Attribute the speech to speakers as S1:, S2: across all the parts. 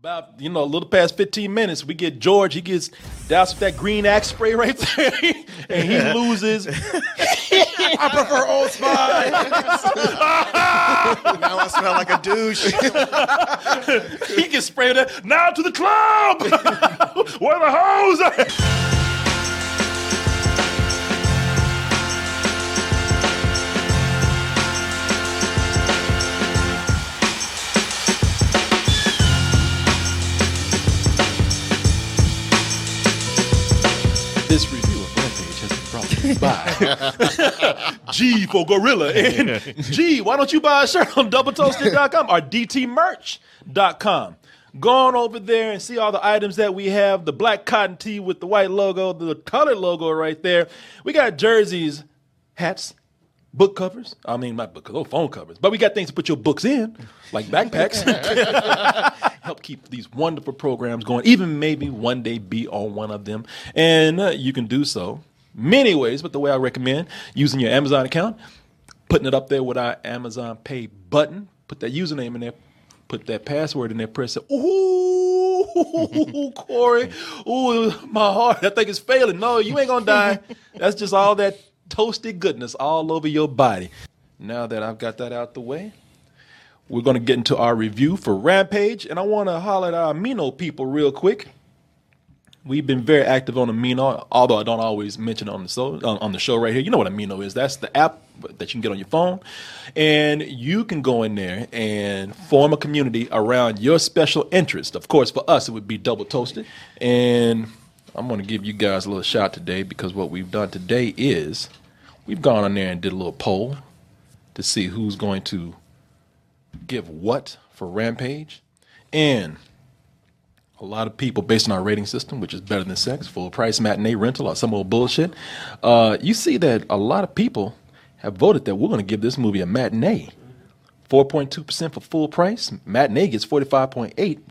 S1: About, a little past 15 minutes, we get George. He gets doused with that green axe spray right there, and he loses.
S2: I prefer Old Spice.
S3: Now I smell like a douche.
S1: He gets sprayed. Now to the club. Where the hoes at? This review of Rampage has been brought to you by G for Gorilla. And G, why don't you buy a shirt on doubletoasted.com or dtmerch.com? Go on over there and see all the items that we have. The black cotton tee with the white logo, the colored logo right there. We got jerseys, hats, book covers. I mean, not book covers, phone covers. But we got things to put your books in, like backpacks. Help keep these wonderful programs going, even maybe one day be on one of them. And you can do so many ways, but the way I recommend, using your Amazon account, putting it up there with our Amazon Pay button, put that username in there, put that password in there, press it. Ooh, Korey, ooh, my heart, I think it's failing. No, you ain't gonna die. That's just all that toasted goodness all over your body. Now that I've got that out the way, we're going to get into our review for Rampage, and I want to holler at our Amino people real quick. We've been very active on Amino, although I don't always mention it on the show right here. You know what Amino is. That's the app that you can get on your phone, and you can go in there and form a community around your special interest. Of course, for us, it would be Double Toasted, and I'm going to give you guys a little shout today because what we've done today is we've gone on there and did a little poll to see who's going to give what for Rampage, and a lot of people, based on our rating system, which is better than sex, full price matinee rental or some old bullshit, you see that a lot of people have voted that we're going to give this movie a matinee. 4.2% for full price. Matinee gets 45.8.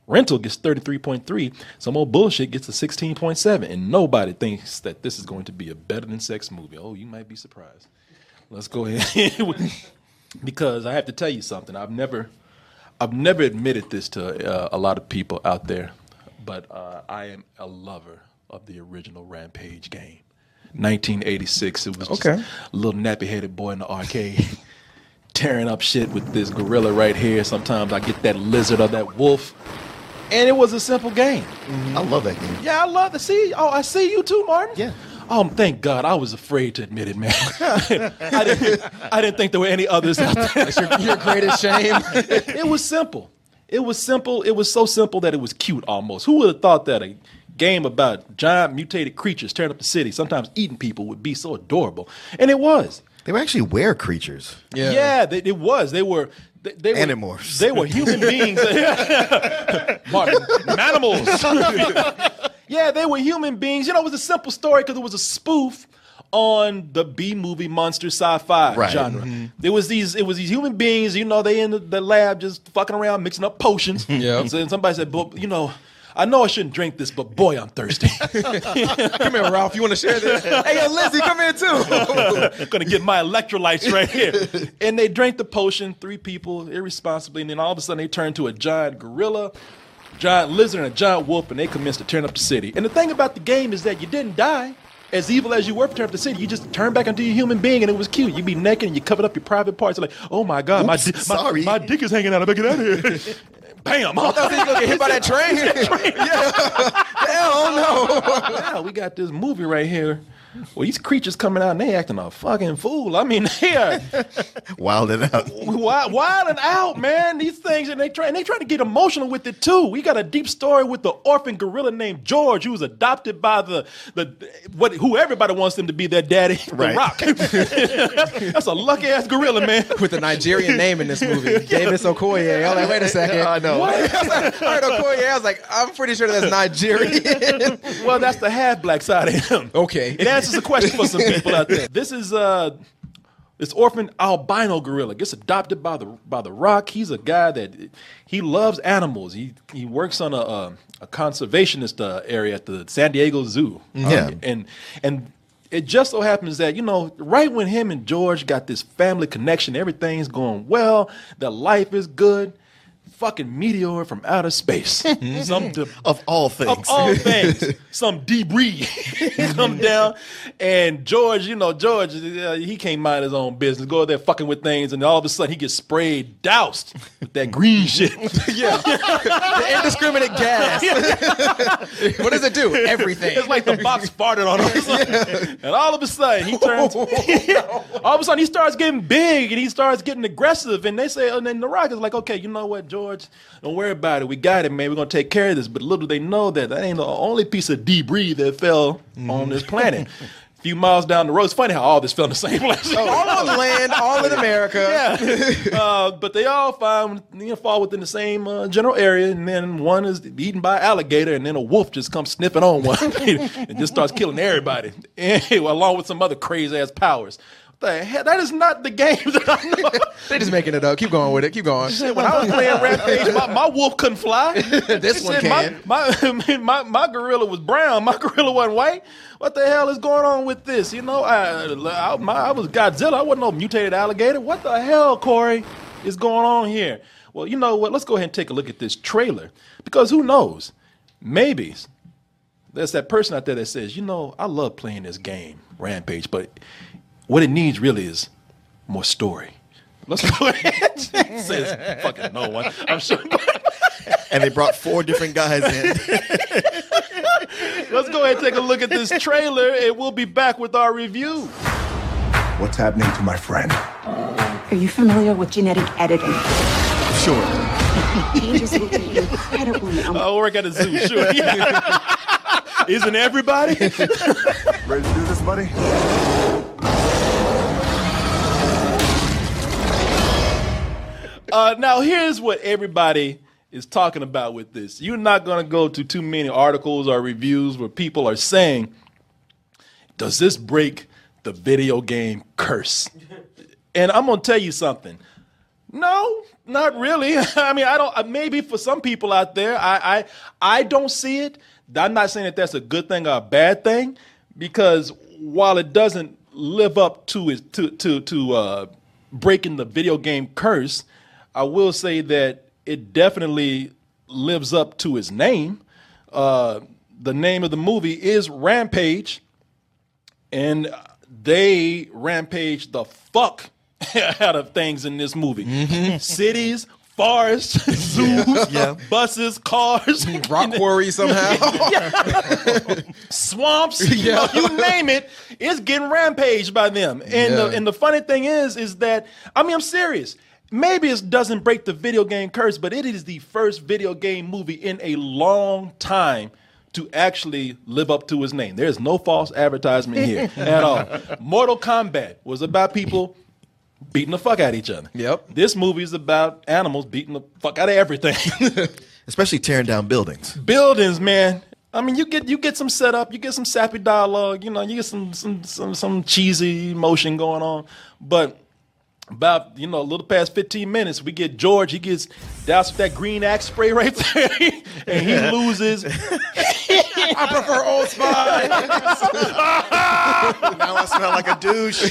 S1: Rental gets 33.3. Some old bullshit gets a 16.7. And nobody thinks that this is going to be a better than sex movie. Oh, you might be surprised. Let's go ahead. Because I have to tell you something. I've never admitted this to a lot of people out there, but I am a lover of the original Rampage game. 1986. It was just a little nappy-headed boy in the arcade tearing up shit with this gorilla right here. Sometimes I get that lizard or that wolf. And it was a simple game.
S3: I love that game.
S1: Yeah, I love to see. Oh, I see you too, Martin.
S3: Yeah.
S1: Oh, thank God. I was afraid to admit it, man. I didn't think there were any others out there.
S2: That's your greatest shame.
S1: It was simple. It was simple. It was so simple that it was cute almost. Who would have thought that a game about giant mutated creatures tearing up the city, sometimes eating people, would be so adorable? And it was.
S3: They were actually were-creatures.
S1: Yeah, it was. They were
S3: Animorphs.
S1: They were human beings. Martin, manimals. Yeah, they were human beings. It was a simple story because it was a spoof on the B-movie monster sci-fi genre. Mm-hmm. It was these human beings, they in the lab just fucking around mixing up potions. Yeah. And so somebody said, I know I shouldn't drink this, but boy, I'm thirsty.
S2: Come here, Ralph. You want to share this? Hey, yo, Lizzie, come here too.
S1: I'm going to get my electrolytes right here. And they drank the potion, 3 people, irresponsibly, and then all of a sudden they turned to a giant gorilla, giant lizard, and a giant wolf, and they commenced to turn up the city. And the thing about the game is that you didn't die. As evil as you were for turning up the city, you just turned back into your human being, and it was cute. You'd be naked, and you covered up your private parts. You're like, oh my God, my dick is hanging out. I better get out of here. Bam!
S2: I thought he was going to get hit by that train. Yeah. Hell no.
S1: Yeah, we got this movie right here. Well, these creatures coming out and they acting a fucking fool. I mean, they are
S3: wilding out.
S1: Wilding out, man. These things, and they try to get emotional with it too. We got a deep story with the orphan gorilla named George, who was adopted by who everybody wants him to be their daddy, The Rock. That's a lucky ass gorilla, man.
S2: With a Nigerian name in this movie, Davis Okoye. I was like, wait a second.
S3: I know.
S2: What? I heard Okoye. I was like, I'm pretty sure that's Nigerian.
S1: Well, that's the half black side of him.
S2: Okay.
S1: It answers a question for some people out there. This is this orphan albino gorilla gets adopted by the Rock. He's a guy that he loves animals. He works on a conservationist area at the San Diego Zoo.
S3: Yeah,
S1: and it just so happens that right when him and George got this family connection, everything's going well. Their life is good. fucking meteor from outer space.
S3: Of all things.
S1: Of all things, some debris come down, and George, he can't mind his own business. Go there fucking with things, and all of a sudden he gets sprayed, doused with that green shit.
S2: Yeah, the indiscriminate gas. What does it do? Everything.
S1: It's like the box farted on him. And all of a sudden he turns. All of a sudden he starts getting big and he starts getting aggressive. And they say, and then The Rock is like, okay, you know what, George? Don't worry about it. We got it, man. We're gonna take care of this. But little do they know that ain't the only piece of debris that fell on this planet. A few miles down the road. It's funny how all this fell in the same place.
S2: All on land, all in America.
S1: Yeah. But they all fall within the same general area, and then one is eaten by an alligator, and then a wolf just comes sniffing on one and just starts killing everybody, along with some other crazy ass powers. What the hell? That is not the game that I know.
S2: They're just making it up. Keep going with it. Keep going.
S1: When I was playing Rampage, my wolf couldn't fly.
S2: This one can.
S1: My gorilla was brown. My gorilla wasn't white. What the hell is going on with this? I was Godzilla. I wasn't no mutated alligator. What the hell, Korey, is going on here? Well, you know what? Let's go ahead and take a look at this trailer, because who knows? Maybe there's that person out there that says, I love playing this game, Rampage, but what it needs really is more story. Let's go ahead. Says fucking no one, I'm sure.
S3: And they brought 4 different guys in.
S1: Let's go ahead and take a look at this trailer, and we'll be back with our review.
S4: What's happening to my friend?
S5: Are you familiar with genetic editing?
S3: Sure.
S5: Changes will be incredibly
S1: Work at a zoo, sure. Yeah. Isn't everybody?
S4: Ready to do this, buddy?
S1: Now, here's what everybody is talking about with this. You're not going to go to too many articles or reviews where people are saying, does this break the video game curse? And I'm going to tell you something. No, not really. I mean, I don't. Maybe for some people out there, I don't see it. I'm not saying that that's a good thing or a bad thing, because while it doesn't live up to it to breaking the video game curse, I will say that it definitely lives up to its name. The name of the movie is Rampage, and they rampage the fuck out of things in this movie. Mm-hmm. Cities, forests, zoos, buses, cars,
S2: rock quarry somehow,
S1: swamps. You name it, it's getting rampaged by them. And the funny thing is that, I mean, I'm serious. Maybe it doesn't break the video game curse, but it is the first video game movie in a long time to actually live up to its name. There's no false advertisement here at all. Mortal Kombat was about people beating the fuck out of each other.
S2: Yep.
S1: This movie is about animals beating the fuck out of everything.
S3: Especially tearing down buildings.
S1: Buildings, man. I mean, you get some setup, you get some sappy dialogue, you get some cheesy emotion going on, but about, a little past 15 minutes, we get George. He gets doused with that green axe spray right there, and he loses.
S2: I prefer Old Spice.
S3: Now I smell like a douche.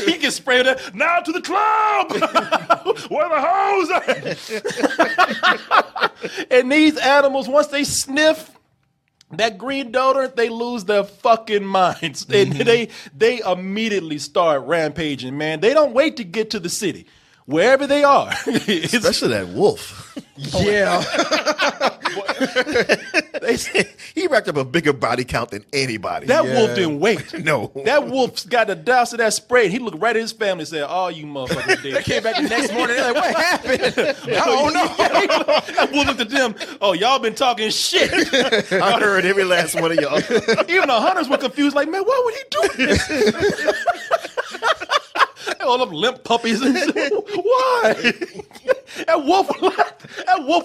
S1: He gets sprayed. Now to the club. Where the hoes at? And these animals, once they sniff that green deodorant, they lose their fucking minds. And they immediately start rampaging, man. They don't wait to get to the city. Wherever they are.
S3: Especially that wolf.
S2: Yeah.
S3: He racked up a bigger body count than anybody.
S1: That wolf didn't wait.
S3: No.
S1: That wolf's got the douse of that spray. And he looked right at his family and said, "Oh, you motherfuckers dead."
S2: They came back the next morning. They're like, "What happened?" Oh no.
S1: That wolf looked at them. "Oh, y'all been talking shit."
S3: I heard every last one of y'all.
S1: Even the hunters were confused. Like, man, why would he do this? All them limp puppies and shit. Why? That wolf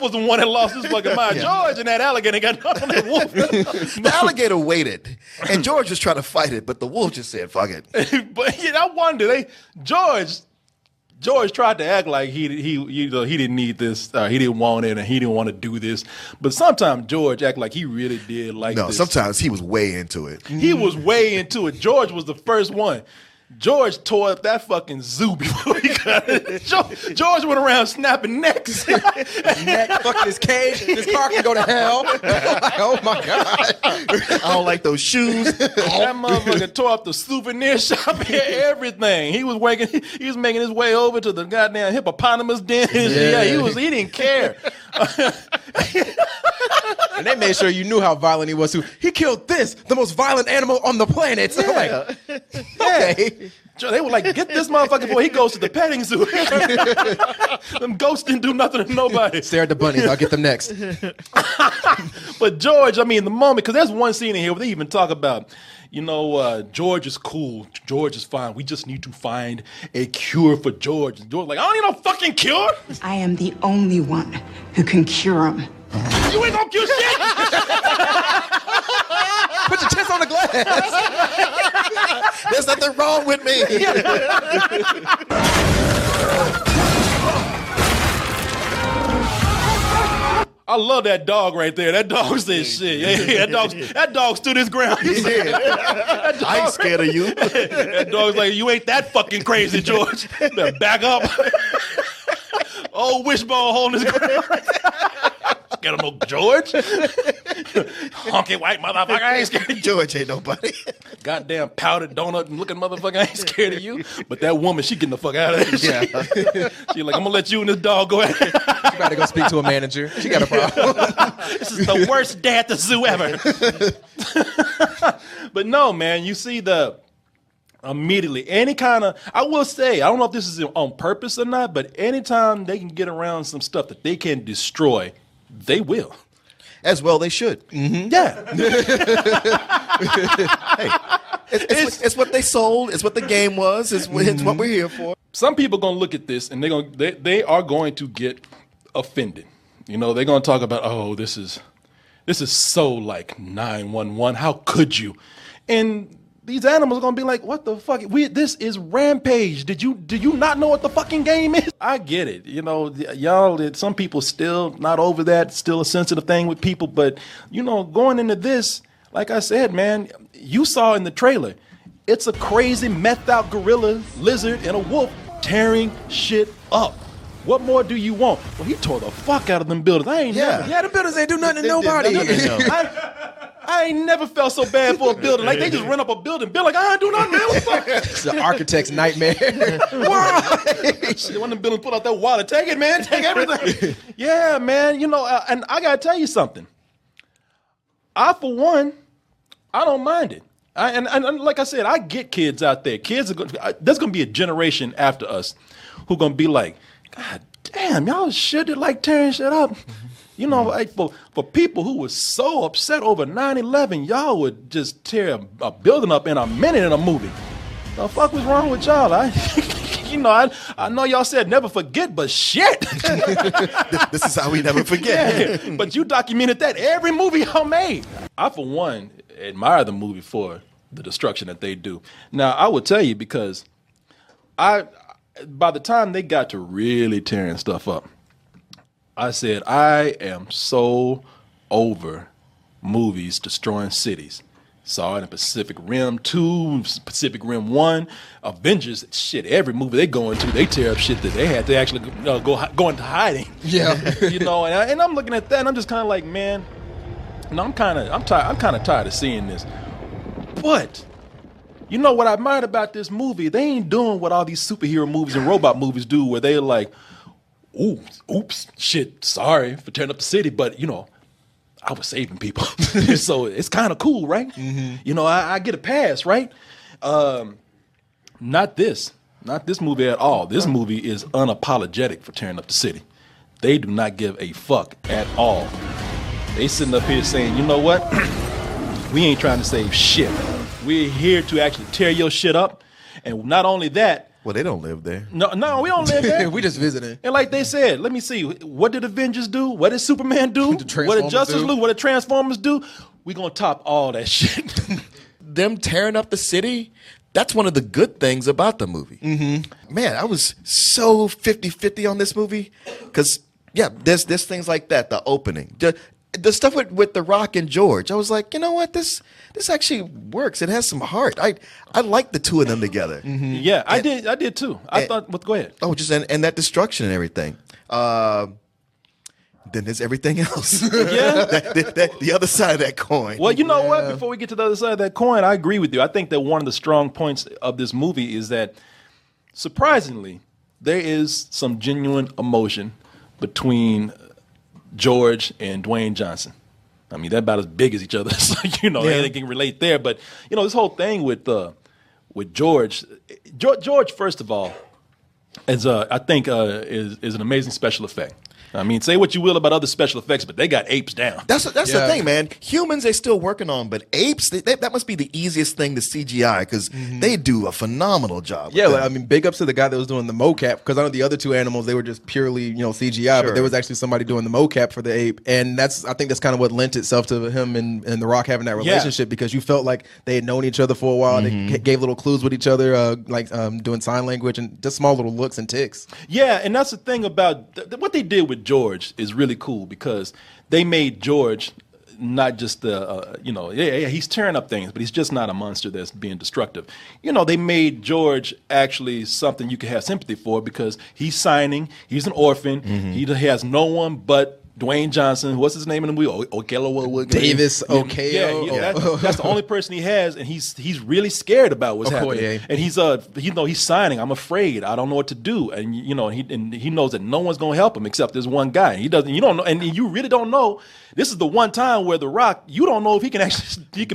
S1: was the one that lost his fucking mind. George and that alligator got nothing on that wolf.
S3: The alligator waited, and George was trying to fight it, but the wolf just said, "Fuck it."
S1: But I wonder, George tried to act like he didn't need this, he didn't want it, and he didn't want to do this. But sometimes George act like he really did like this.
S3: No, sometimes he was way into it.
S1: He was way into it. George was the first one George tore up that fucking zoo before he got it. George went around snapping necks.
S2: Neck fucking his cage. This car can go to hell. Like, oh my God.
S3: I don't like those shoes.
S1: That motherfucker tore up the souvenir shop and everything. He was making his way over to the goddamn hippopotamus den. Yeah, he didn't care.
S2: And they made sure you knew how violent he was too. He killed the most violent animal on the planet. So like, okay.
S1: They were like, get this motherfucker before he goes to the petting zoo. Them ghosts didn't do nothing to nobody.
S2: Stare at the bunnies. I'll get them next.
S1: But George, I mean, the moment, because there's one scene in here where they even talk about, George is cool. George is fine. We just need to find a cure for George. And George's like, I don't need no fucking cure.
S5: I am the only one who can cure him.
S1: You ain't gonna cure shit.
S2: Put your chest on the glass.
S3: There's nothing wrong with me.
S1: I love that dog right there. That dog said shit. Yeah, that dog stood his ground.
S3: I ain't scared of you.
S1: That dog's like, you ain't that fucking crazy, George. Better back up. Old wishbone holding his ground. Scared of no George. Honky white motherfucker. I ain't scared of you.
S3: George ain't nobody.
S1: Goddamn powdered donut and looking motherfucker. I ain't scared of you. But that woman, she getting the fuck out of there.
S2: Yeah.
S1: She like, I'm gonna let you and this dog go ahead.
S2: You gotta go speak to a manager. She got a problem.
S1: This is the worst day at the zoo ever. But no, man, you see immediately, any kind of, I will say, I don't know if this is on purpose or not, but anytime they can get around some stuff that they can destroy, they will.
S3: As well they should.
S1: Mm-hmm. Yeah.
S3: Hey, it's what they sold. It's what the game was. It's what we're here for.
S1: Some people are going to look at this and they are going to get offended. They're going to talk about, oh, this is so like 911. How could you? And these animals are gonna be like, what the fuck? This is Rampage. Did you not know what the fucking game is? I get it. Y'all, some people still not over that, still a sensitive thing with people. But, going into this, like I said, man, you saw in the trailer, it's a crazy methed out gorilla, lizard, and a wolf tearing shit up. What more do you want? Well, he tore the fuck out of them buildings.
S2: The buildings ain't do nothing to nobody.
S1: I ain't never felt so bad for a building. Like, they just rent up a building. Bill like, I ain't do nothing, man. What the fuck?
S2: It's the architect's nightmare. Why?
S1: Shit, one of them buildings pull out that wallet. Take it, man. Take everything. Yeah, man. And I got to tell you something. I, for one, I don't mind it. And like I said, I get kids out there. Kids are there's going to be a generation after us who going to be like, God damn, y'all shit like tearing shit up. Like for people who were so upset over 9/11, y'all would just tear a building up in a minute in a movie. The fuck was wrong with y'all? I know y'all said never forget, but shit.
S3: This is how we never forget.
S1: Yeah, but you documented that every movie y'all made. I, for one, admire the movie for the destruction that they do. Now, I will tell you, because by the time they got to really tearing stuff up, I said, I am so over movies destroying cities. Saw it in Pacific Rim 2, Pacific Rim 1, Avengers, shit, every movie they go into, they tear up shit that they had to actually go into hiding.
S2: Yeah.
S1: And I'm looking at that and I'm just kind of like, man, I'm kind of tired of seeing this. But what I admired about this movie, they ain't doing what all these superhero movies and robot movies do, where they're like, oops, shit, sorry for tearing up the city, but, I was saving people. So it's kind of cool, right? Mm-hmm. I get a pass, right? Not this movie at all. This movie is unapologetic for tearing up the city. They do not give a fuck at all. They sitting up here saying, you know what? We ain't trying to save shit. We're here to actually tear your shit up. And not only that,
S3: well, they don't live there.
S1: No, we don't live there.
S2: We just visiting.
S1: And like they said, let me see, what did Avengers do? What did Superman do? What did Justice League? What did Transformers do? We gonna top all that shit.
S3: Them tearing up the city, that's one of the good things about the movie. Mm-hmm. Man, I was so 50-50 on this movie. Because, yeah, there's things like that, the opening. the stuff with The Rock and George, I was like, you know what, this actually works. It has some heart. I like the two of them together.
S1: Yeah, I did too. I thought. Well, go ahead.
S3: Oh, just and that destruction and everything. Then there's everything else.
S1: Yeah.
S3: The other side of that coin.
S1: Well, you know what? Before we get to the other side of that coin, I agree with you. I think that one of the strong points of this movie is that, surprisingly, there is some genuine emotion between George and Dwayne Johnson. I mean, they're about as big as each other, so they can relate there. But this whole thing with George, first of all, is I think is an amazing special effect. I mean, say what you will about other special effects, but they got apes down.
S3: That's the thing, man. Humans they're still working on, but apes that must be the easiest thing to CGI because they do a phenomenal job.
S2: Yeah, I mean, big ups to the guy that was doing the mocap because I know the other two animals they were just purely CGI, but there was actually somebody doing the mocap for the ape, and I think that's kind of what lent itself to him and The Rock having that relationship because you felt like they had known each other for a while. They gave little clues with each other, doing sign language and just small little looks and ticks.
S1: Yeah, and that's the thing about what they did with George is really cool because they made George not just he's tearing up things, but he's just not a monster that's being destructive. They made George actually something you could have sympathy for because he's signing, he's an orphan, he has no one but Dwayne Johnson, what's his name in the movie?
S2: Davis Okeo.
S1: Yeah, that's the only person he has, and he's really scared about what's happening. And he's signing. I'm afraid. I don't know what to do. And he knows that no one's going to help him except this one guy. He doesn't. You don't know, and you really don't know. This is the one time where The Rock, you don't know if he can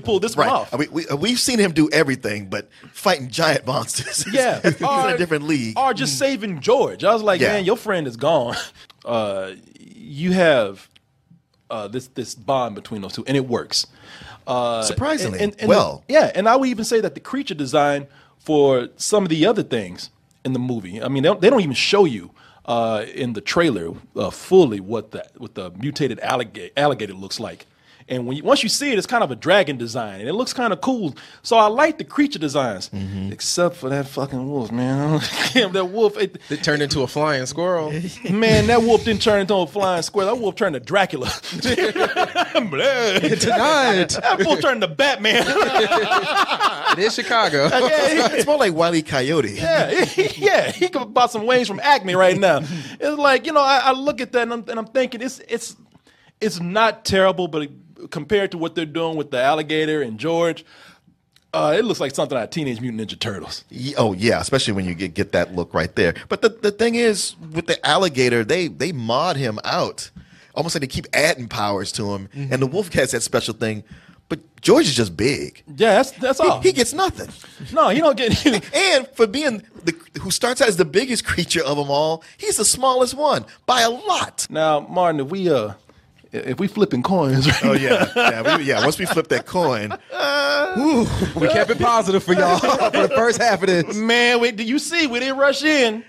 S1: pull this one off.
S3: I mean, we've seen him do everything, but fighting giant monsters.
S1: Yeah,
S3: he's in a different league.
S1: Or just saving George. I was like, man, your friend is gone. You have this bond between those two, and it works.
S3: Surprisingly
S1: and
S3: well.
S1: And I would even say that the creature design for some of the other things in the movie, I mean, they don't even show you in the trailer fully what the mutated alligator looks like. And once you see it, it's kind of a dragon design, and it looks kind of cool. So I like the creature designs, except for that fucking wolf, man. That wolf, it
S2: turned into a flying squirrel.
S1: Man, that wolf didn't turn into a flying squirrel. That wolf turned to Dracula.
S2: Tonight,
S1: that wolf turned to Batman.
S2: It is Chicago.
S3: It's more like Wile E. Coyote.
S1: Yeah, he could buy some wings from Acme right now. It's like I look at that and I'm thinking it's not terrible, but compared to what they're doing with the alligator and George, it looks like something out of Teenage Mutant Ninja Turtles.
S3: Oh yeah, especially when you get that look right there. But the thing is, with the alligator, they mod him out, almost like they keep adding powers to him. And the wolf has that special thing, but George is just big.
S1: Yeah, that's all.
S3: He gets nothing.
S1: No, he don't get anything.
S3: And for being who starts out as the biggest creature of them all, he's the smallest one by a lot.
S1: Now, Martin, if we flipping coins, right?
S3: Oh yeah. Once we flip that coin,
S2: we kept it positive for y'all for the first half of this.
S1: Man, do you see? We didn't rush in.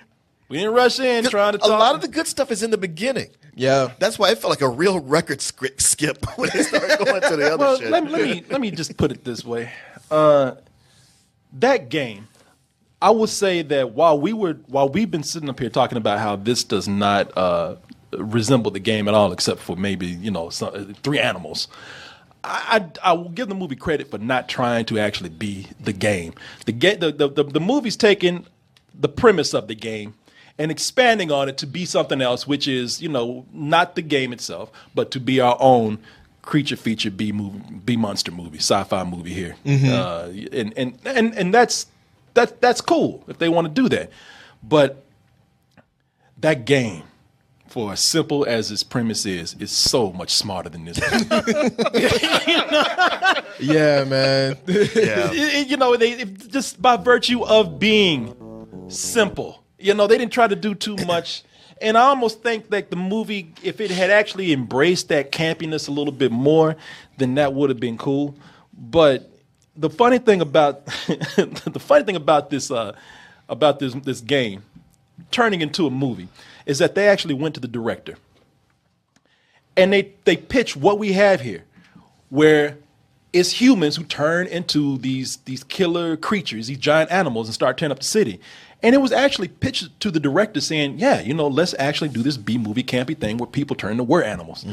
S1: We didn't rush in trying to talk.
S3: A lot of the good stuff is in the beginning.
S2: Yeah,
S3: that's why it felt like a real record skip when they started going to the other shit.
S1: Let me just put it this way. That game, I would say that while we've been sitting up here talking about how this does not resemble the game at all, except for maybe three animals. I will give the movie credit for not trying to actually be the game. The movie's taking the premise of the game and expanding on it to be something else, which is not the game itself, but to be our own creature feature B monster movie, sci-fi movie here. And that's cool if they want to do that, but that game, for as simple as its premise is so much smarter than this.
S2: Yeah, man.
S3: Yeah.
S1: They just by virtue of being simple. They didn't try to do too much. And I almost think that the movie, if it had actually embraced that campiness a little bit more, then that would have been cool. But the funny thing about this game turning into a movie is that they actually went to the director and they pitched what we have here, where it's humans who turn into these killer creatures, these giant animals, and start tearing up the city. And it was actually pitched to the director saying, let's actually do this B-movie campy thing where people turn into were animals.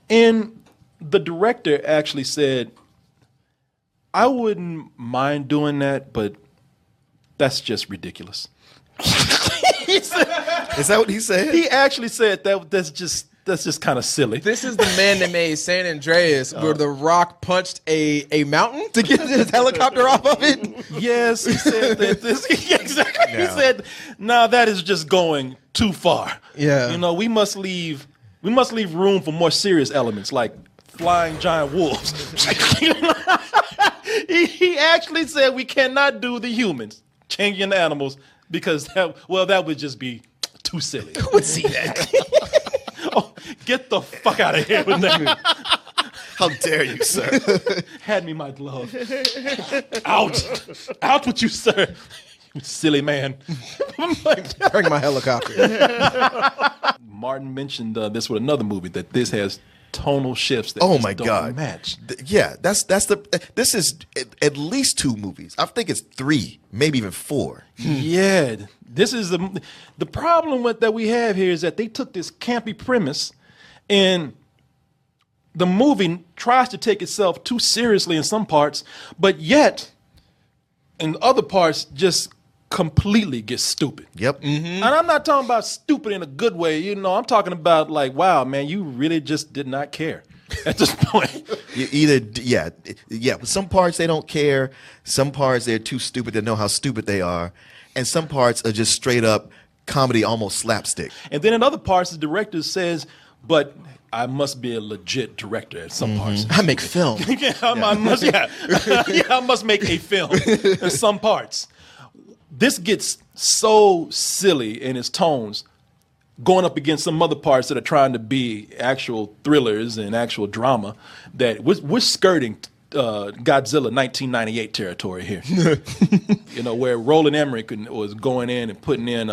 S1: And the director actually said, I wouldn't mind doing that, but that's just ridiculous.
S3: Is that what he said?
S1: He actually said that's just kind of silly.
S2: This is the man that made San Andreas, where The Rock punched a mountain to get his helicopter off of it.
S1: Yes, he said that. Exactly.
S3: Yeah.
S1: He said, "Nah, that is just going too far.
S2: Yeah.
S1: You know, we must leave room for more serious elements like flying giant wolves." He actually said we cannot do the humans changing the animals because that would just be too silly.
S2: Who would see that?
S1: Oh, get the fuck out of here with that.
S3: How dare you, sir?
S1: Hand me my glove. Out with you, sir. You silly man.
S2: Bring my helicopter.
S1: Martin mentioned this with another movie that this has tonal shifts that
S3: Oh
S1: just
S3: my
S1: don't
S3: God!
S1: match.
S3: Yeah, this is at least 2 movies. I think it's 3, maybe even 4.
S1: Yeah, this is the problem that we have here is that they took this campy premise, and the movie tries to take itself too seriously in some parts, but yet in other parts just completely gets stupid.
S3: Yep.
S1: And I'm not talking about stupid in a good way. You know, I'm talking about like, wow, man, you really just did not care at this point.
S3: Some parts they don't care. Some parts they're too stupid to know how stupid they are, and some parts are just straight up comedy, almost slapstick.
S1: And then in other parts, the director says, but I must be a legit director at some parts.
S2: I make film.
S1: I must make a film in some parts. This gets so silly in its tones, going up against some other parts that are trying to be actual thrillers and actual drama, that we're skirting Godzilla 1998 territory here. You know, where Roland Emmerich was going in and putting in,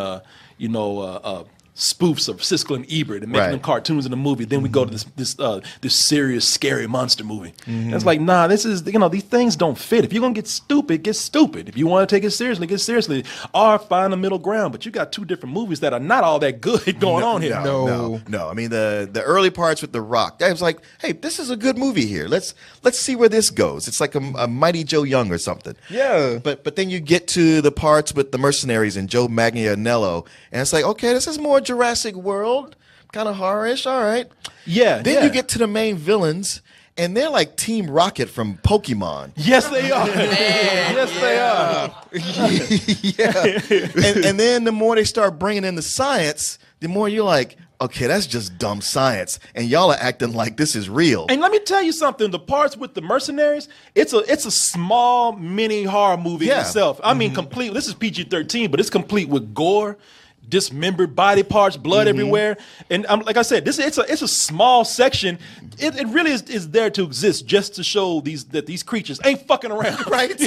S1: spoofs of Siskel and Ebert and making them cartoons in the movie. Then we go to this serious, scary monster movie. And it's like, nah, this is, these things don't fit. If you're gonna get stupid, get stupid. If you want to take it seriously, get seriously. Or find a middle ground. But you got 2 different movies that are not all that good going on here.
S3: No. I mean, the early parts with The Rock, I was like, hey, this is a good movie here. Let's see where this goes. It's like a Mighty Joe Young or something.
S2: Yeah.
S3: But then you get to the parts with the mercenaries and Joe Manganiello, and it's like, okay, this is more Jurassic World, kind of horror-ish, all right.
S1: Yeah.
S3: Then you get to the main villains, and they're like Team Rocket from Pokemon.
S1: Yes, they are. Yes, they are.
S3: Yeah. And then the more they start bringing in the science, the more you're like, okay, that's just dumb science, and y'all are acting like this is real.
S1: And let me tell you something: the parts with the mercenaries, it's a small mini horror movie in itself. I mean, complete. This is PG-13, but it's complete with gore, dismembered body parts, blood everywhere. And like I said, it's a small section. It really is there to exist just to show that these creatures ain't fucking around, right?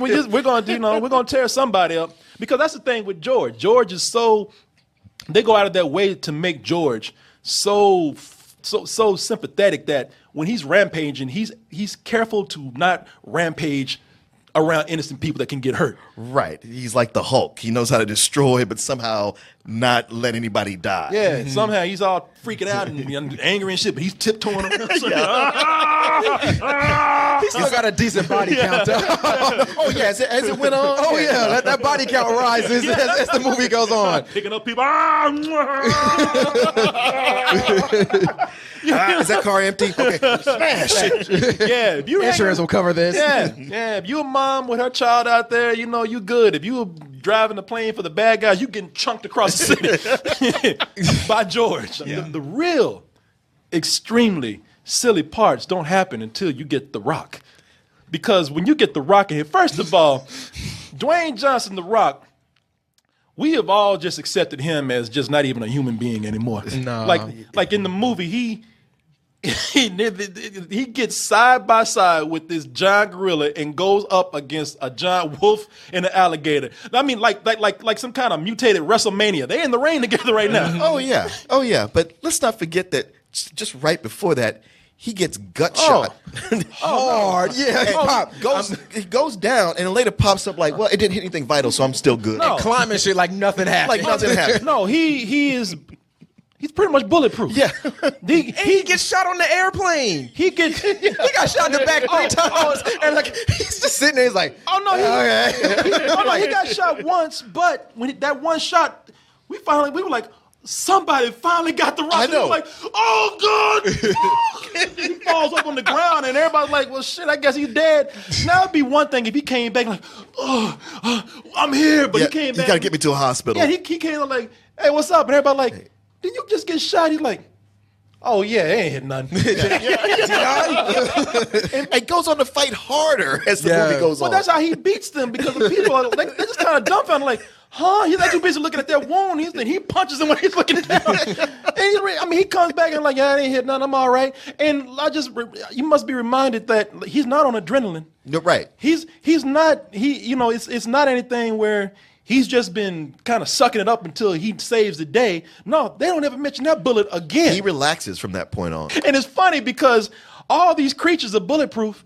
S1: We're gonna tear somebody up, because that's the thing with George. George is they go out of their way to make George so sympathetic that when he's rampaging, he's careful to not rampage around innocent people that can get hurt.
S3: Right. He's like the Hulk. He knows how to destroy, but somehow not let anybody die.
S1: Yeah, somehow he's all freaking out and angry and shit, but he's tiptoeing around.
S2: He's still got a decent body count.
S3: Oh, yeah, as it went on.
S2: Oh, yeah, let that body count rise as the movie goes on.
S1: Picking up people.
S3: Is that car empty? Okay, smash it.
S1: Yeah, if you
S2: Insurance will cover this.
S1: Yeah, if you a mom with her child out there, you know you good. If you driving the plane for the bad guys, you getting chunked across the city by George.
S3: Yeah.
S1: The real, extremely silly parts don't happen until you get The Rock. Because when you get The Rock in here, first of all, Dwayne Johnson, The Rock, we have all just accepted him as just not even a human being anymore.
S2: No.
S1: Like in the movie, he gets side by side with this giant gorilla and goes up against a giant wolf and an alligator. I mean, like some kind of mutated WrestleMania. They're in the ring together right now.
S3: Oh yeah. But let's not forget that just right before that, he gets gut shot
S2: hard. Yeah,
S3: he goes down, and later pops up like, well, it didn't hit anything vital, so I'm still good.
S1: No.
S2: climbing shit like nothing happened.
S3: Like nothing happened.
S1: No, he He's pretty much bulletproof.
S3: Yeah.
S2: He gets shot on the airplane.
S1: He got
S2: shot in the back 3 times, and like he's just sitting there. He's like,
S1: oh no, he got shot once, but when that one shot, we were like, somebody finally got the Rock.
S3: I know.
S1: We were like, oh God! He falls up on the ground, and everybody's like, well, shit, I guess he's dead. Now it'd be one thing if he came back like, I'm here, but he came back.
S3: You gotta get me to a hospital.
S1: Yeah, he came like, hey, what's up? And everybody like, did you just get shot? He's like, oh yeah, they ain't hit nothing.
S3: And goes on to fight harder as the movie goes on.
S1: Well, that's how he beats them because the people are they're just kind of dumbfounded, like, huh? He's not too busy looking at that wound. He punches him when he's looking down. And he comes back and like, yeah, I ain't hit nothing. I'm all right. And you must be reminded that he's not on adrenaline.
S3: You're right.
S1: He's not. It's not anything where he's just been kind of sucking it up until he saves the day. No, they don't ever mention that bullet again.
S3: He relaxes from that point on.
S1: And it's funny because all these creatures are bulletproof,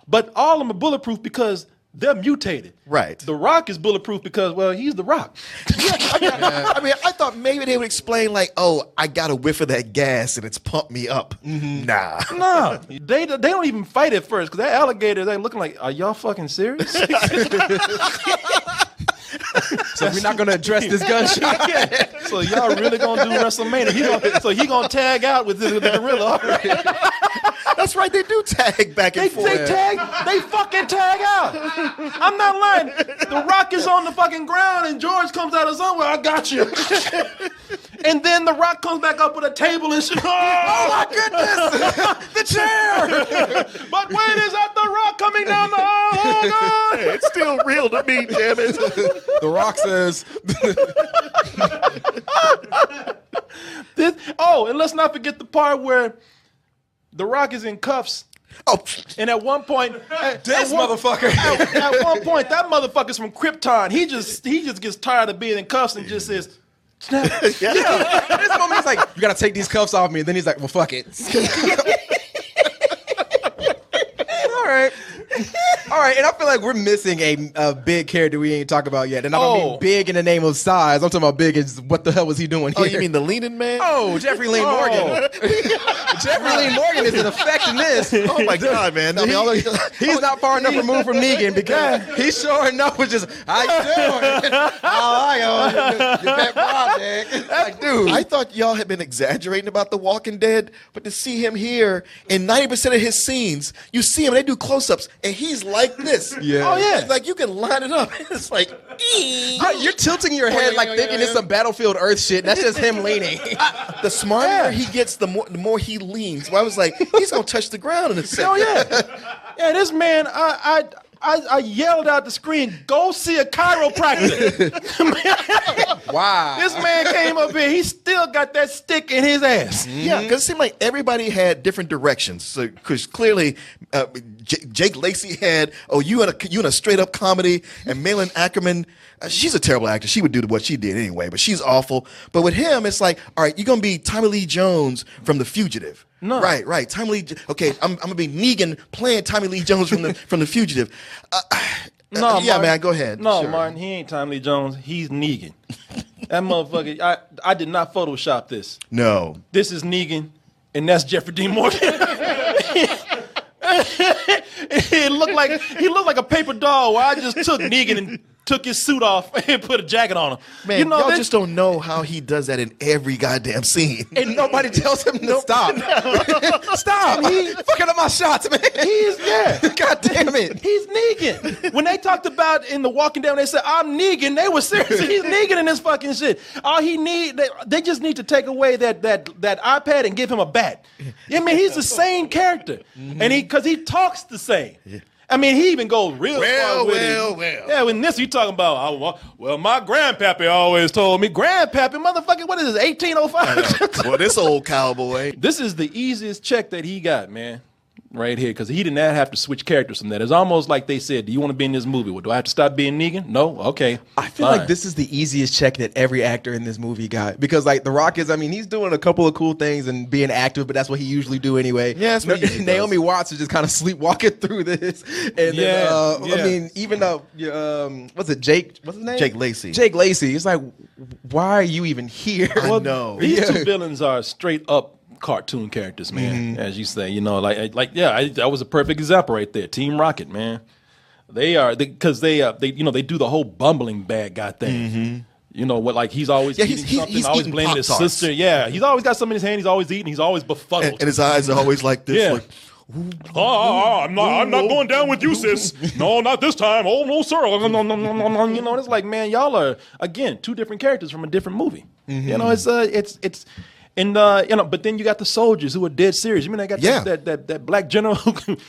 S1: but all of them are bulletproof because they're mutated.
S3: Right.
S1: The Rock is bulletproof because, well, he's The Rock.
S3: I mean, I thought maybe they would explain like, oh, I got a whiff of that gas and it's pumped me up. Mm-hmm. Nah.
S1: No, they don't even fight at first because that alligator, they're looking like, are y'all fucking serious?
S2: so we're not going to address this gunshot.
S1: So y'all really going to do WrestleMania? So he going to tag out with the gorilla. All right.
S3: That's right, they do tag back and forth.
S1: They fucking tag out. I'm not lying. The Rock is on the fucking ground and George comes out of somewhere. I got you. And then The Rock comes back up with a table and shit. Oh my goodness! The chair! But wait, is that The Rock coming down the hall? Oh God!
S3: Hey, it's still real to me, damn it.
S2: The Rock says.
S1: And let's not forget the part where The Rock is in cuffs.
S3: Oh,
S1: and at one point,
S2: motherfucker.
S1: At one point, that motherfucker's from Krypton. He just gets tired of being in cuffs and just says, "Snap."
S2: Yeah. This moment, he's like, "You gotta take these cuffs off me." And then he's like, "Well, fuck it." All right, and I feel like we're missing a big character we ain't talked about yet. And I don't mean big in the name of size. I'm talking about big as what the hell was he doing here?
S3: Oh, you mean the leaning man?
S2: Oh, Jeffrey Lean Morgan. Jeffrey Lean Morgan is in effect in this.
S3: Oh my God, man. I mean,
S2: he's not far enough removed from Negan because he sure enough was just, how you doing? How are you? Your pet project. Like, dude.
S3: I thought y'all had been exaggerating about The Walking Dead, but to see him here in 90% of his scenes, you see him and they do close-ups and he's like this.
S2: Yeah.
S1: Oh yeah.
S3: Like you can line it up. It's like,
S2: you're tilting your head like thinking it's some Battlefield Earth shit. That's just him leaning.
S3: The smarter he gets, the more he leans. Well, I was like, he's gonna touch the ground in a second.
S1: Oh yeah. This man, I yelled out the screen, "Go see a chiropractor!"
S2: Wow.
S1: This man came up here. He still got that stick in his ass.
S3: Yeah, because it seemed like everybody had different directions. So, because clearly, Jake Lacey had, you in a straight up comedy, and Malin Ackerman, she's a terrible actor. She would do what she did anyway, but she's awful. But with him, it's like, all right, you're gonna be Tommy Lee Jones from The Fugitive.
S1: No.
S3: Right. Tommy Lee. Okay, I'm gonna be Negan playing Tommy Lee Jones from the Fugitive.
S1: No,
S3: yeah,
S1: Martin,
S3: man, go ahead.
S1: No,
S3: Sure.
S1: Martin, he ain't Tommy Lee Jones. He's Negan. That motherfucker. I did not Photoshop this.
S3: No.
S1: This is Negan, and that's Jeffrey Dean Morgan. He looked like a paper doll. Where I just took Negan and took his suit off and put a jacket on him.
S3: Man, y'all just don't know how he does that in every goddamn scene.
S2: And nobody tells him to stop. Stop! He's fucking up my shots, man. God damn it.
S1: He's Negan. When they talked about in The Walking Dead, when they said, "I'm Negan," they were serious. He's Negan in this fucking shit. All he they just need to take away that iPad and give him a bat. I mean, he's the same character. Mm-hmm. And because he talks the same. Yeah. I mean, he even goes real far with it. Yeah, when this, you talking about, my grandpappy always told me. Grandpappy, motherfucker, what is this, 1805?
S3: Well, this old cowboy.
S1: This is the easiest check that he got, man. right here, because he did not have to switch characters from that. It's almost like they said, do you want to be in this movie? Well, do I have to stop being Negan? No? Okay.
S2: I feel like this is the easiest check that every actor in this movie got. Because, like, The Rock is, I mean, he's doing a couple of cool things and being active, but that's what he usually do anyway.
S3: Yeah, that's what he
S2: Naomi Watts is just kind of sleepwalking through this. And then, I mean, even what's it, Jake? What's his name?
S3: Jake Lacey.
S2: Jake Lacey. It's like, why are you even here?
S3: I know.
S1: These two villains are straight up cartoon characters, man. As you say, you know, that was a perfect example right there. Team Rocket, man. They are because they do the whole bumbling bad guy thing. You know what? Like he's always eating something,
S3: he's
S1: always
S3: eating
S1: blaming his
S3: Pop-Tarts.
S1: sister. Yeah, he's always got something in his hand. He's always eating. He's always befuddled.
S3: And his eyes are always like this.
S1: Yeah.
S3: Like,
S1: I'm not going down with you, sis. No, not this time. Oh no, sir. You know, it's like, man, y'all are again two different characters from a different movie. You know, it's and you know, but then you got the soldiers who are dead serious. You mean they got that black general?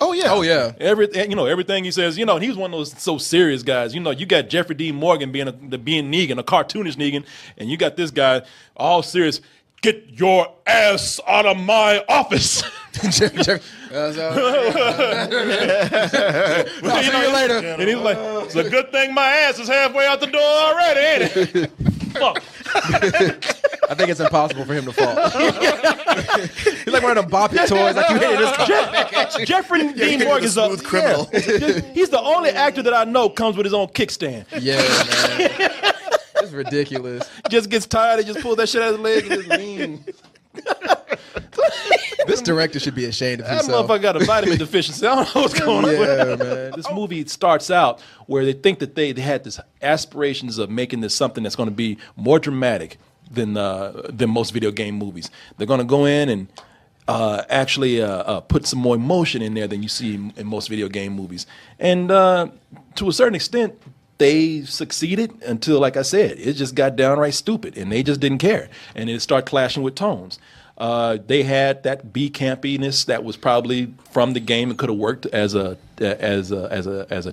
S3: oh yeah.
S1: Everything he says. You know, and he's one of those so serious guys. You know, you got Jeffrey Dean Morgan being Negan, a cartoonish Negan, and you got this guy all serious. Get your ass out of my office.
S2: I'll see you later.
S1: And he's like, it's a good thing my ass is halfway out the door already, ain't it? Fuck.
S2: I think it's impossible for him to fall. He's like one of them boppy toys. Like you hit it.
S1: Jeffrey Dean Morgan's a
S3: smooth criminal.
S1: He's the only actor that I know comes with his own kickstand.
S2: Yeah, man. It's ridiculous.
S1: Just gets tired and just pulls that shit out of his leg and just lean.
S2: This director should be ashamed of
S1: That
S2: himself.
S1: motherfucker got a vitamin deficiency. I don't know what's going on.
S2: Yeah, man.
S1: This movie starts out where they think that they had this aspirations of making this something that's going to be more dramatic than most video game movies. They're going to go in and actually put some more emotion in there than you see in most video game movies. And to a certain extent, they succeeded until, like I said, it just got downright stupid, and they just didn't care, and it started clashing with tones. They had that B campiness that was probably from the game and could have worked as a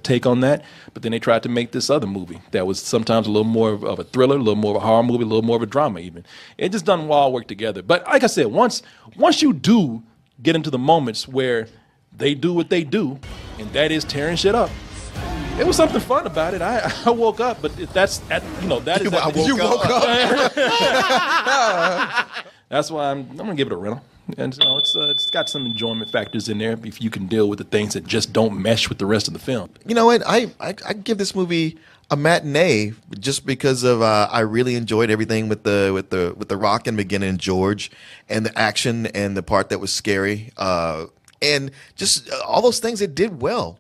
S1: take on that, but then they tried to make this other movie that was sometimes a little more of a thriller, a little more of a horror movie, a little more of a drama even. It just doesn't all work together. But like I said, once you do get into the moments where they do what they do, and that is tearing shit up, it was something fun about it. I woke up, but that is.
S3: You woke up.
S1: That's why I'm gonna give it a rental. And so it's got some enjoyment factors in there if you can deal with the things that just don't mesh with the rest of the film.
S3: You know what? I give this movie a matinee just because of I really enjoyed everything with the Rock and McGinnon and George and the action and the part that was scary and just all those things it did well.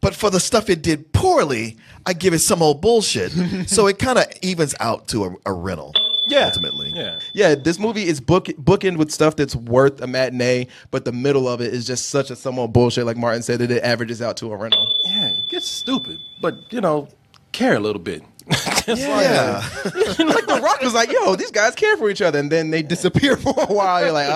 S3: But for the stuff it did poorly, I give it some old bullshit. So it kind of evens out to a rental.
S1: Yeah.
S3: Ultimately.
S2: Yeah, this movie is bookend with stuff that's worth a matinee, but the middle of it is just such a some old bullshit, like Martin said, that it averages out to a rental.
S1: Yeah, it gets stupid, but care a little bit.
S3: Yeah.
S2: Like The Rock was like, yo, these guys care for each other, and then they disappear for a while. You're like,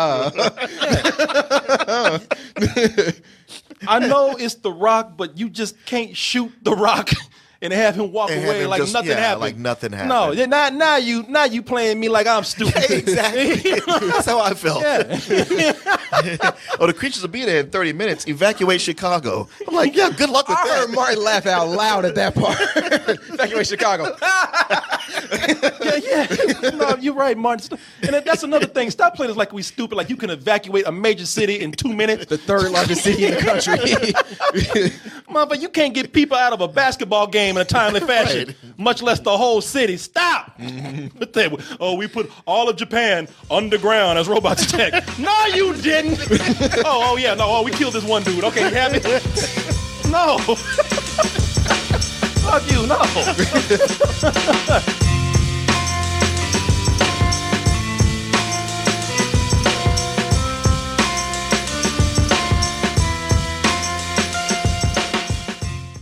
S1: I know it's The Rock, but you just can't shoot The Rock and have him walk
S3: And have
S1: away
S3: him
S1: like
S3: just-
S1: nothing happened.
S3: like nothing happened.
S1: No, now you playing me like I'm stupid.
S3: Exactly. That's how I felt.
S1: Yeah.
S3: Oh, the creatures will be there in 30 minutes. Evacuate Chicago. I'm like, yeah, good luck with
S2: I
S3: that.
S2: heard Martin laugh out loud at that part. Evacuate Chicago.
S1: Yeah. No, you're right, Martin. And that's another thing. Stop playing us like we stupid. Like you can evacuate a major city in 2 minutes.
S2: The third largest city in the country.
S1: Motherfucker, you can't get people out of a basketball game in a timely fashion,
S3: Right.
S1: much less the whole city. Stop. We put all of Japan underground as robots attack. No, you didn't. We killed this one dude. Okay, you happy? No. Fuck you, no.